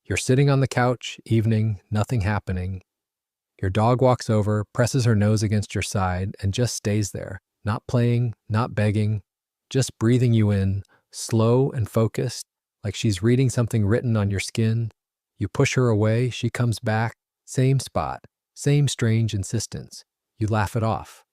You're sitting on the couch, evening, nothing happening. Your dog walks over, presses her nose against your side, and just stays there, not playing, not begging, just breathing you in, slow and focused, like she's reading something written on your skin. You push her away, she comes back, same spot, same strange insistence. You laugh it off.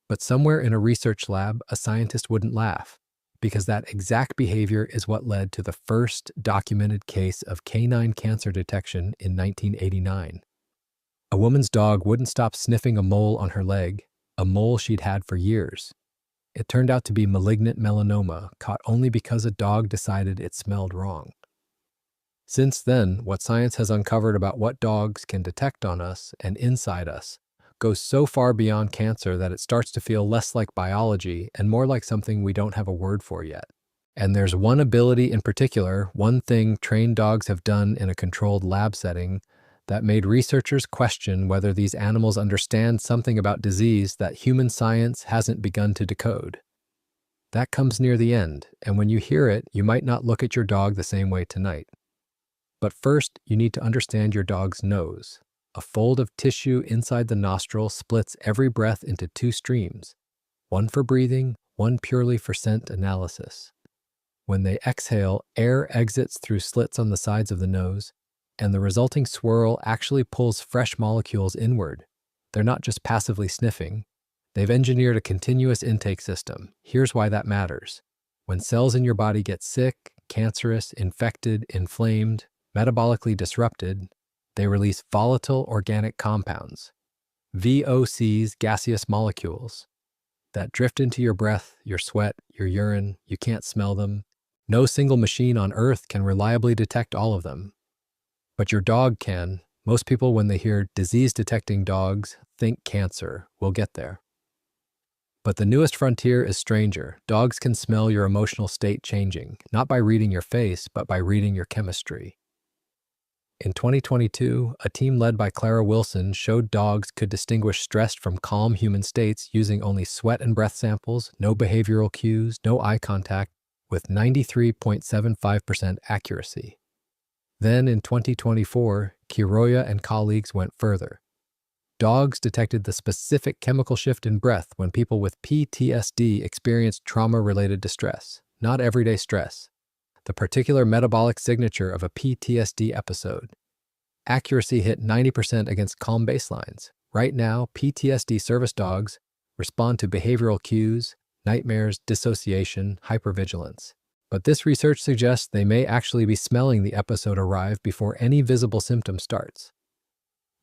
But somewhere in a research lab, a scientist wouldn't laugh, because that exact behavior is what led to the first documented case of canine cancer detection in 1989. A woman's dog wouldn't stop sniffing a mole on her leg, a mole she'd had for years. It turned out to be malignant melanoma, caught only because a dog decided it smelled wrong. Since then, what science has uncovered about what dogs can detect on us and inside us goes so far beyond cancer that it starts to feel less like biology and more like something we don't have a word for yet. And there's one ability in particular, one thing trained dogs have done in a controlled lab setting that made researchers question whether these animals understand something about disease that human science hasn't begun to decode. That comes near the end, and when you hear it, you might not look at your dog the same way tonight. But first, you need to understand your dog's nose. A fold of tissue inside the nostril splits every breath into two streams, one for breathing, one purely for scent analysis. When they exhale, air exits through slits on the sides of the nose, and the resulting swirl actually pulls fresh molecules inward. They're not just passively sniffing. They've engineered a continuous intake system. Here's why that matters. When cells in your body get sick, cancerous, infected, inflamed, metabolically disrupted, they release volatile organic compounds, VOCs, gaseous molecules, that drift into your breath, your sweat, your urine. You can't smell them. No single machine on Earth can reliably detect all of them. But your dog can. Most people, when they hear disease-detecting dogs, think cancer. We'll get there. But the newest frontier is stranger. Dogs can smell your emotional state changing, not by reading your face, but by reading your chemistry. In 2022, a team led by Clara Wilson showed dogs could distinguish stressed from calm human states using only sweat and breath samples, no behavioral cues, no eye contact, with 93.75% accuracy. Then in 2024, Kiroya and colleagues went further. Dogs detected the specific chemical shift in breath when people with PTSD experienced trauma-related distress, not everyday stress. The particular metabolic signature of a PTSD episode. Accuracy hit 90% against calm baselines. Right now, PTSD service dogs respond to behavioral cues, nightmares, dissociation, hypervigilance. But this research suggests they may actually be smelling the episode arrive before any visible symptom starts.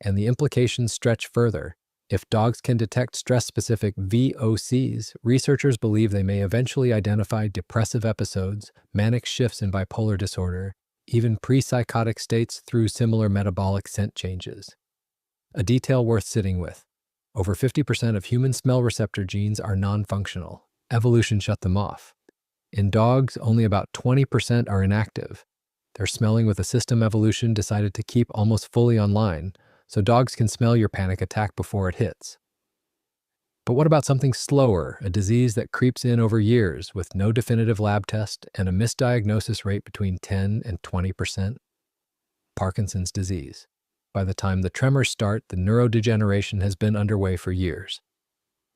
And the implications stretch further. If dogs can detect stress-specific VOCs, researchers believe they may eventually identify depressive episodes, manic shifts in bipolar disorder, even pre-psychotic states through similar metabolic scent changes. A detail worth sitting with. Over 50% of human smell receptor genes are non-functional. Evolution shut them off. In dogs, only about 20% are inactive. Their smelling with a system evolution decided to keep almost fully online, so dogs can smell your panic attack before it hits. But what about something slower, a disease that creeps in over years with no definitive lab test and a misdiagnosis rate between 10 and 20%? Parkinson's disease. By the time the tremors start, the neurodegeneration has been underway for years.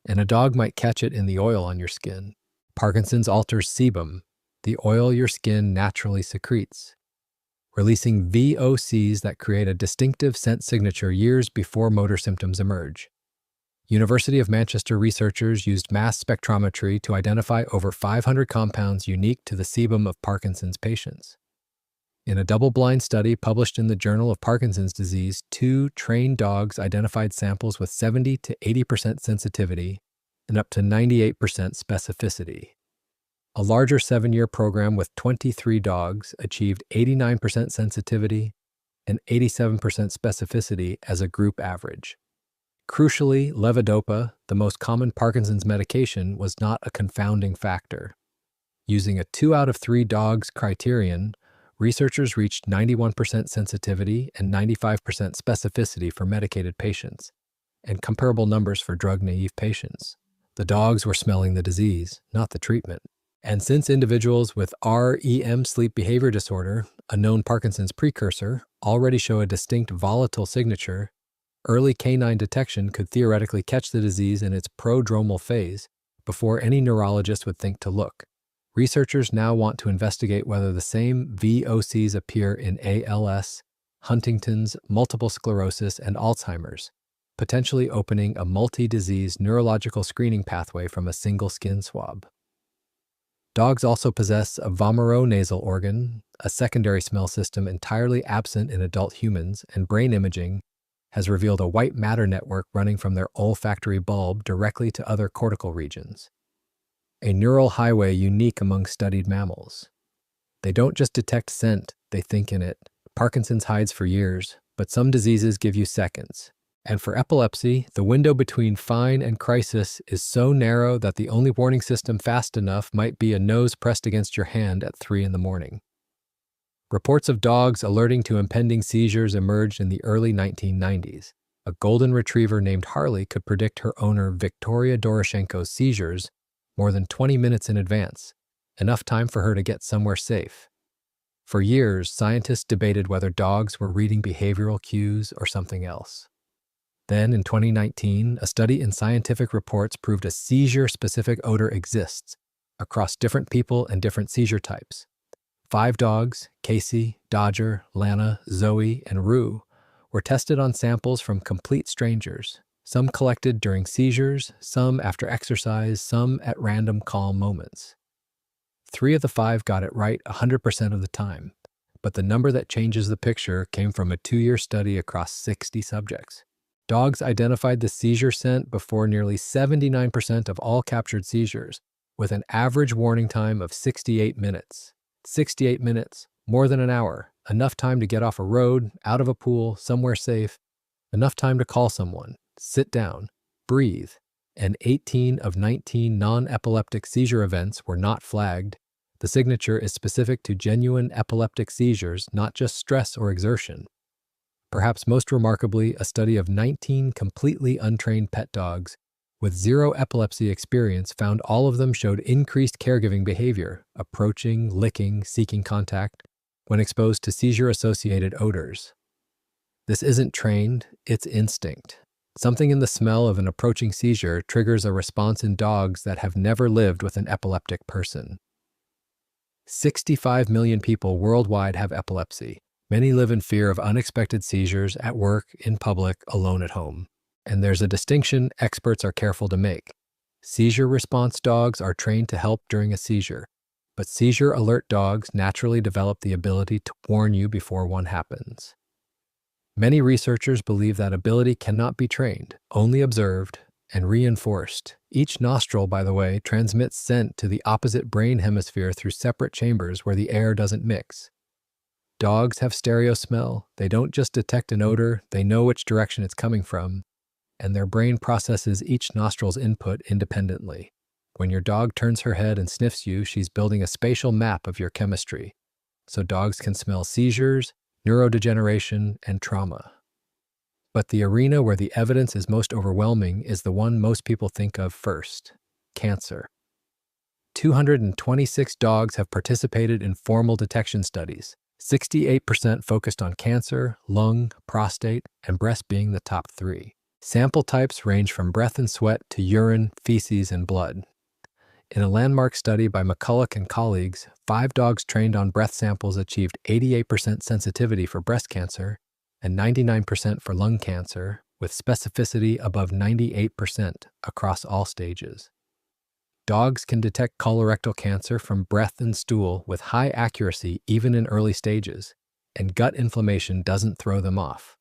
And a dog might catch it in the oil on your skin. Parkinson's alters sebum, the oil your skin naturally secretes, releasing VOCs that create a distinctive scent signature years before motor symptoms emerge. University of Manchester researchers used mass spectrometry to identify over 500 compounds unique to the sebum of Parkinson's patients. In a double-blind study published in the Journal of Parkinson's Disease, 2 trained dogs identified samples with 70 to 80% sensitivity and up to 98% specificity. A larger 7-year program with 23 dogs achieved 89% sensitivity and 87% specificity as a group average. Crucially, levodopa, the most common Parkinson's medication, was not a confounding factor. Using a 2 out of 3 dogs criterion, researchers reached 91% sensitivity and 95% specificity for medicated patients, and comparable numbers for drug-naive patients. The dogs were smelling the disease, not the treatment. And since individuals with REM sleep behavior disorder, a known Parkinson's precursor, already show a distinct volatile signature, early canine detection could theoretically catch the disease in its prodromal phase before any neurologist would think to look. Researchers now want to investigate whether the same VOCs appear in ALS, Huntington's, multiple sclerosis, and Alzheimer's, potentially opening a multi-disease neurological screening pathway from a single skin swab. Dogs also possess a vomeronasal organ, a secondary smell system entirely absent in adult humans, and brain imaging has revealed a white matter network running from their olfactory bulb directly to other cortical regions, a neural highway unique among studied mammals. They don't just detect scent, they think in it. Parkinson's hides for years, but some diseases give you seconds. And for epilepsy, the window between fine and crisis is so narrow that the only warning system fast enough might be a nose pressed against your hand at 3 a.m. Reports of dogs alerting to impending seizures emerged in the early 1990s. A golden retriever named Harley could predict her owner Victoria Doroshenko's seizures more than 20 minutes in advance, enough time for her to get somewhere safe. For years, scientists debated whether dogs were reading behavioral cues or something else. Then, in 2019, a study in Scientific Reports proved a seizure-specific odor exists across different people and different seizure types. 5 dogs, Casey, Dodger, Lana, Zoe, and Rue, were tested on samples from complete strangers, some collected during seizures, some after exercise, some at random calm moments. 3 of the 5 got it right 100% of the time, but the number that changes the picture came from a 2-year study across 60 subjects. Dogs identified the seizure scent before nearly 79% of all captured seizures, with an average warning time of 68 minutes. 68 minutes, more than an hour, enough time to get off a road, out of a pool, somewhere safe, enough time to call someone, sit down, breathe, and 18 of 19 non-epileptic seizure events were not flagged. The signature is specific to genuine epileptic seizures, not just stress or exertion. Perhaps most remarkably, a study of 19 completely untrained pet dogs with 0 epilepsy experience found all of them showed increased caregiving behavior, approaching, licking, seeking contact, when exposed to seizure-associated odors. This isn't trained, it's instinct. Something in the smell of an approaching seizure triggers a response in dogs that have never lived with an epileptic person. 65 million people worldwide have epilepsy. Many live in fear of unexpected seizures at work, in public, alone at home. And there's a distinction experts are careful to make. Seizure response dogs are trained to help during a seizure, but seizure alert dogs naturally develop the ability to warn you before one happens. Many researchers believe that ability cannot be trained, only observed and reinforced. Each nostril, by the way, transmits scent to the opposite brain hemisphere through separate chambers where the air doesn't mix. Dogs have stereo smell. They don't just detect an odor, they know which direction it's coming from, and their brain processes each nostril's input independently. When your dog turns her head and sniffs you, she's building a spatial map of your chemistry, so dogs can smell seizures, neurodegeneration, and trauma. But the arena where the evidence is most overwhelming is the one most people think of first: cancer. 226 dogs have participated in formal detection studies, 68% focused on cancer, lung, prostate, and breast being the top 3. Sample types range from breath and sweat to urine, feces, and blood. In a landmark study by McCulloch and colleagues, 5 dogs trained on breath samples achieved 88% sensitivity for breast cancer and 99% for lung cancer, with specificity above 98% across all stages. Dogs can detect colorectal cancer from breath and stool with high accuracy even in early stages, and gut inflammation doesn't throw them off.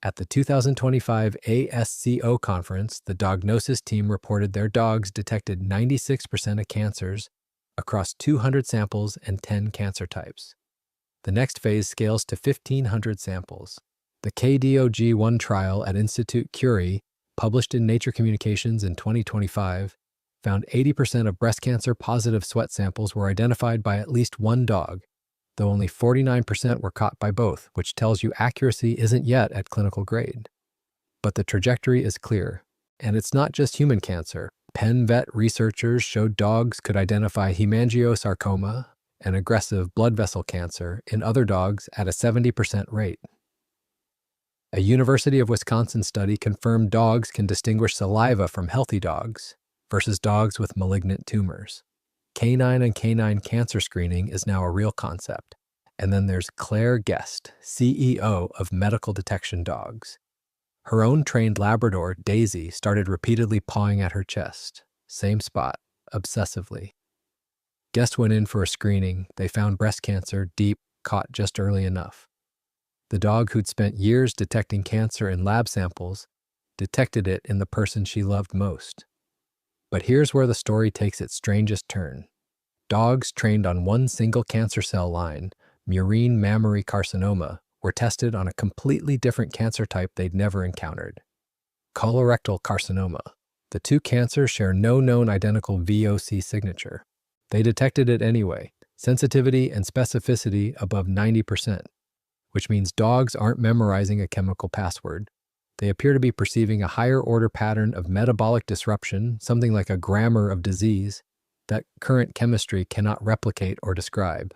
At the 2025 ASCO conference, the Dognosis team reported their dogs detected 96% of cancers across 200 samples and 10 cancer types. The next phase scales to 1,500 samples. The KDOG-1 trial at Institute Curie, published in Nature Communications in 2025, found 80% of breast cancer-positive sweat samples were identified by at least one dog, though only 49% were caught by both, which tells you accuracy isn't yet at clinical grade. But the trajectory is clear, and it's not just human cancer. Penn vet researchers showed dogs could identify hemangiosarcoma, an aggressive blood vessel cancer, in other dogs at a 70% rate. A University of Wisconsin study confirmed dogs can distinguish saliva from healthy dogs versus dogs with malignant tumors. Canine and canine cancer screening is now a real concept. And then there's Claire Guest, CEO of Medical Detection Dogs. Her own trained Labrador, Daisy, started repeatedly pawing at her chest, same spot, obsessively. Guest went in for a screening. They found breast cancer, deep, caught just early enough. The dog who'd spent years detecting cancer in lab samples detected it in the person she loved most. But here's where the story takes its strangest turn. Dogs trained on one single cancer cell line, murine mammary carcinoma, were tested on a completely different cancer type they'd never encountered, colorectal carcinoma. The two cancers share no known identical VOC signature. They detected it anyway, sensitivity and specificity above 90%, which means dogs aren't memorizing a chemical password. They appear to be perceiving a higher order pattern of metabolic disruption, something like a grammar of disease, that current chemistry cannot replicate or describe.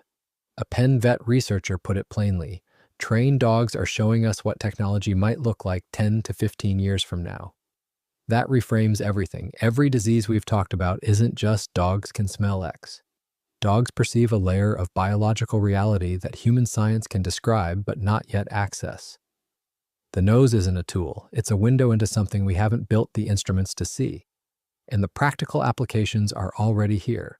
A Penn vet researcher put it plainly, trained dogs are showing us what technology might look like 10 to 15 years from now. That reframes everything. Every disease we've talked about isn't just dogs can smell X. Dogs perceive a layer of biological reality that human science can describe but not yet access. The nose isn't a tool, it's a window into something we haven't built the instruments to see. And the practical applications are already here.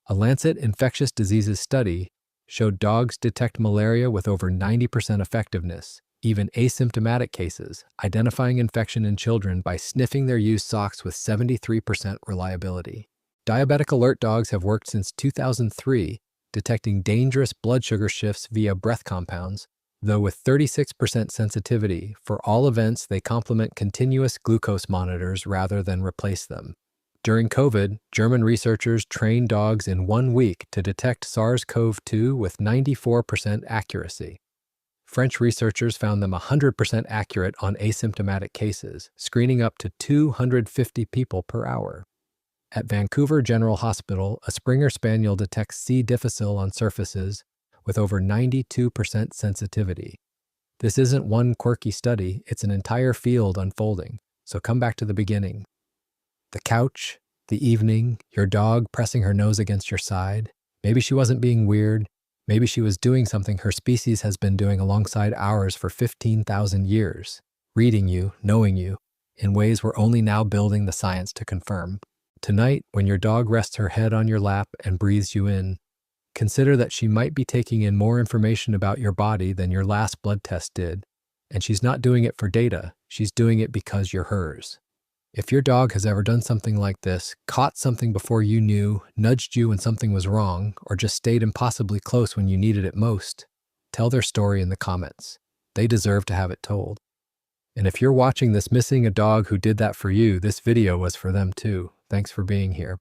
A Lancet infectious diseases study showed dogs detect malaria with over 90% effectiveness, even asymptomatic cases, identifying infection in children by sniffing their used socks with 73% reliability. Diabetic alert dogs have worked since 2003, detecting dangerous blood sugar shifts via breath compounds, though with 36% sensitivity. For all events, they complement continuous glucose monitors rather than replace them. During COVID, German researchers trained dogs in 1 week to detect SARS-CoV-2 with 94% accuracy. French researchers found them 100% accurate on asymptomatic cases, screening up to 250 people per hour. At Vancouver General Hospital, a Springer Spaniel detects C. difficile on surfaces with over 92% sensitivity. This isn't one quirky study, it's an entire field unfolding. So come back to the beginning. The couch, the evening, your dog pressing her nose against your side. Maybe she wasn't being weird. Maybe she was doing something her species has been doing alongside ours for 15,000 years, reading you, knowing you, in ways we're only now building the science to confirm. Tonight, when your dog rests her head on your lap and breathes you in, consider that she might be taking in more information about your body than your last blood test did, and she's not doing it for data, she's doing it because you're hers. If your dog has ever done something like this, caught something before you knew, nudged you when something was wrong, or just stayed impossibly close when you needed it most, tell their story in the comments. They deserve to have it told. And if you're watching this missing a dog who did that for you, this video was for them too. Thanks for being here.